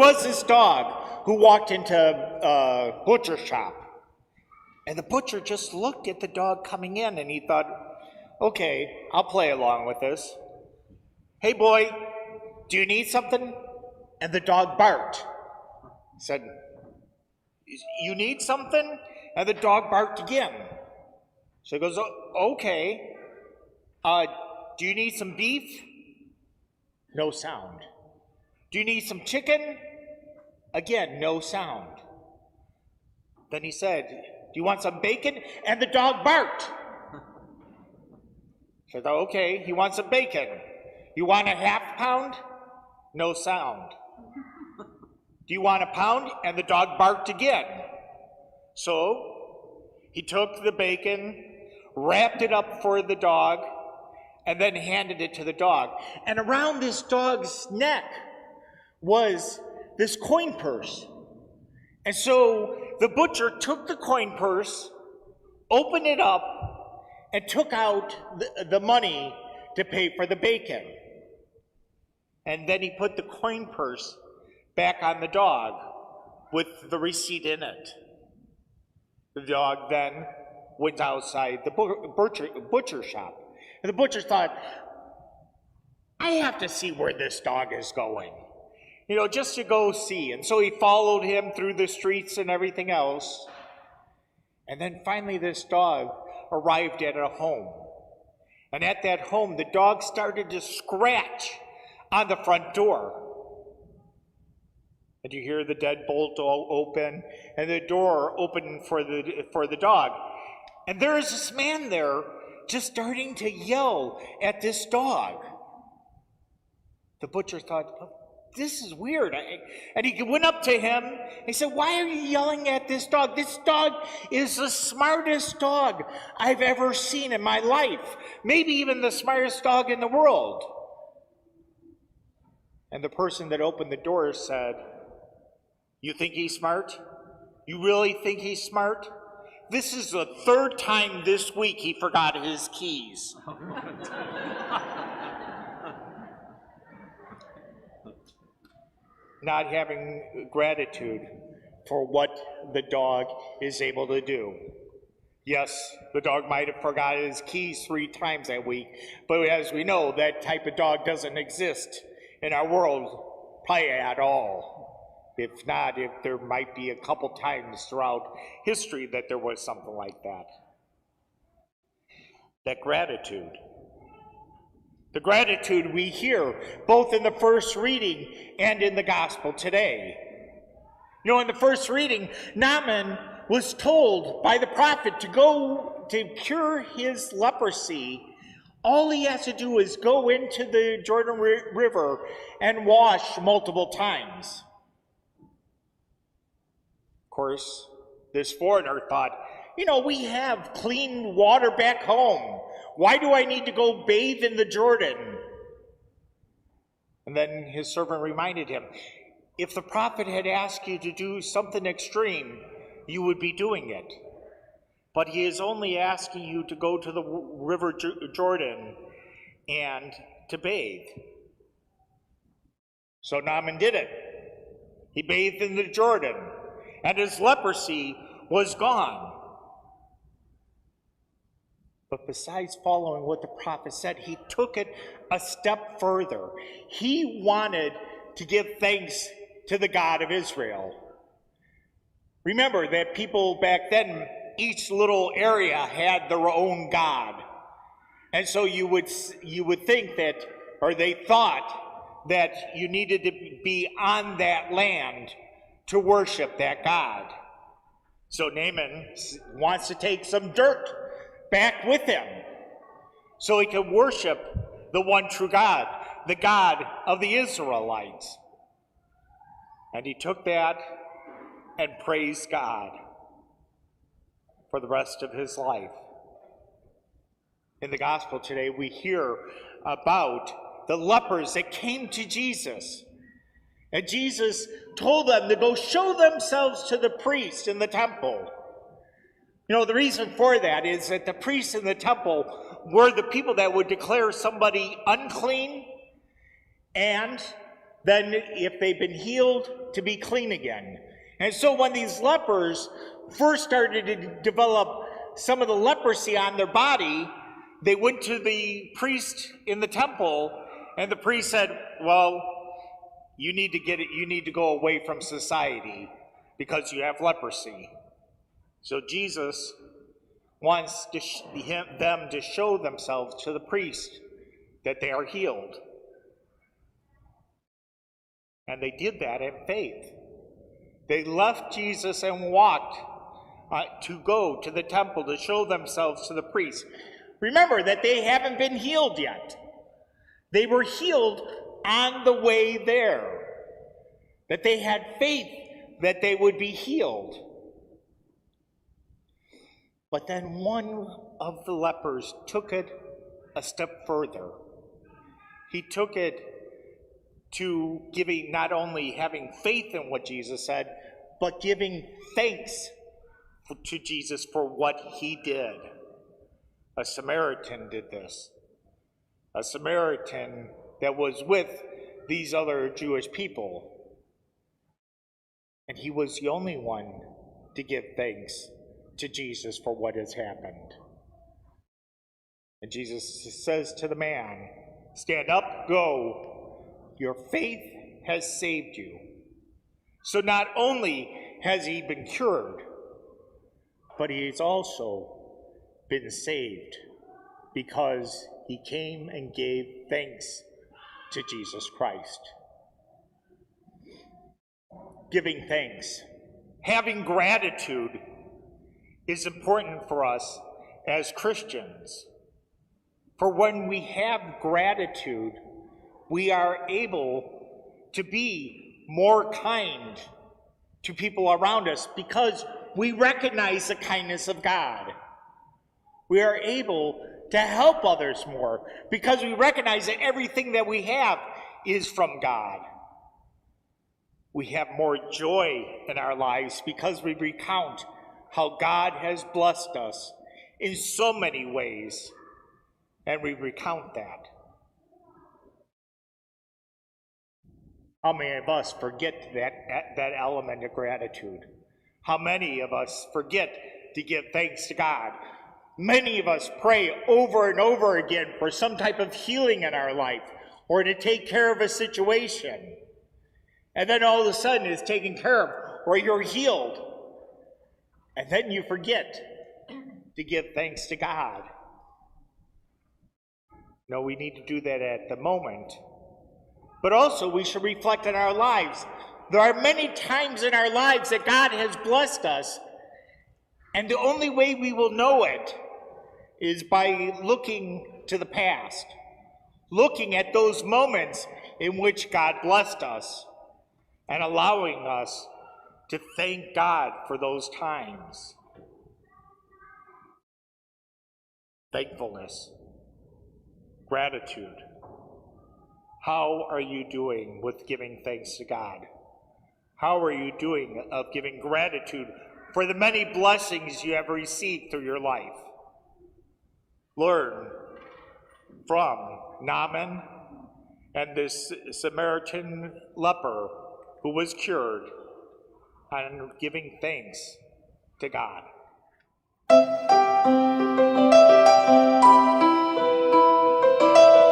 was this dog who walked into a butcher shop. And the butcher just looked at the dog coming in and he thought, okay, I'll play along with this. Hey boy, do you need something? And the dog barked. He said, you need something? And the dog barked again. So he goes, okay, do you need some beef? No sound. Do you need some chicken? Again, no sound. Then he said, do you want some bacon? And the dog barked. So I thought, okay, he wants some bacon. You want a half pound? No sound. Do you want a pound? And the dog barked again. So he took the bacon, wrapped it up for the dog, and then handed it to the dog. And around this dog's neck was this coin purse. And so the butcher took the coin purse, opened it up, and took out the money to pay for the bacon. And then he put the coin purse back on the dog with the receipt in it. The dog then went outside the butcher shop. And the butcher thought, I have to see where this dog is going. You know, just to go see. And so he followed him through the streets and everything else. And then finally this dog arrived at a home. And at that home, the dog started to scratch on the front door. And you hear the deadbolt open, and the door open for the dog. And there is this man there just starting to yell at this dog. The butcher thought, this is weird. And he went up to him. He said, why are you yelling at this dog? This dog is the smartest dog I've ever seen in my life. Maybe even the smartest dog in the world. And the person that opened the door said, you think he's smart? You really think he's smart? This is the third time this week he forgot his keys. Not having gratitude for what the dog is able to do. Yes, the dog might have forgotten his keys 3 times that week, but as we know, that type of dog doesn't exist in our world probably at all. If not, if there might be a couple times throughout history that there was something like that. That gratitude. The gratitude we hear both in the first reading and in the gospel today. You know, in the first reading, Naaman was told by the prophet to go to cure his leprosy. All he has to do is go into the Jordan River and wash multiple times. Of course, this foreigner thought, you know, we have clean water back home. Why do I need to go bathe in the Jordan? And then his servant reminded him, if the prophet had asked you to do something extreme, you would be doing it. But he is only asking you to go to the river Jordan and to bathe. So Naaman did it. He bathed in the Jordan, and his leprosy was gone. But besides following what the prophet said, he took it a step further. He wanted to give thanks to the God of Israel. Remember that people back then, each little area had their own God. And so you would think that, or they thought that you needed to be on that land to worship that God. So Naaman wants to take some dirt back with him so he can worship the one true God, the God of the Israelites. And he took that and praised God for the rest of his life. In the gospel today, we hear about the lepers that came to Jesus. And Jesus told them to go show themselves to the priest in the temple. You know, the reason for that is that the priests in the temple were the people that would declare somebody unclean and than if they've been healed to be clean again. And so when these lepers first started to develop some of the leprosy on their body, they went to the priest in the temple, and the priest said, well, you need to go away from society because you have leprosy. So Jesus wants them to show themselves to the priest that they are healed. And they did that in faith. They left Jesus and walked to go to the temple to show themselves to the priest. Remember that they haven't been healed yet. They were healed on the way there. That they had faith that they would be healed. But then one of the lepers took it a step further. He took it to giving, not only having faith in what Jesus said, but giving thanks to Jesus for what he did. A Samaritan did this. A Samaritan that was with these other Jewish people. And he was the only one to give thanks to Jesus for what has happened. And Jesus says to the man, stand up, go. Your faith has saved you. So not only has he been cured, but he has also been saved because he came and gave thanks to Jesus Christ. Giving thanks, having gratitude is important for us as Christians. For when we have gratitude, we are able to be more kind to people around us because we recognize the kindness of God. We are able to help others more because we recognize that everything that we have is from God. We have more joy in our lives because we recount how God has blessed us in so many ways, and we recount that. How many of us forget that element of gratitude? How many of us forget to give thanks to God? Many of us pray over and over again for some type of healing in our life or to take care of a situation. And then all of a sudden it's taken care of or you're healed. And then you forget to give thanks to God. No, we need to do that at the moment. But also we should reflect on our lives. There are many times in our lives that God has blessed us, and the only way we will know it is by looking to the past, looking at those moments in which God blessed us, and allowing us to thank God for those times. Thankfulness, gratitude. How are you doing with giving thanks to God? How are you doing of giving gratitude for the many blessings you have received through your life? Learn from Naaman and this Samaritan leper who was cured on giving thanks to God.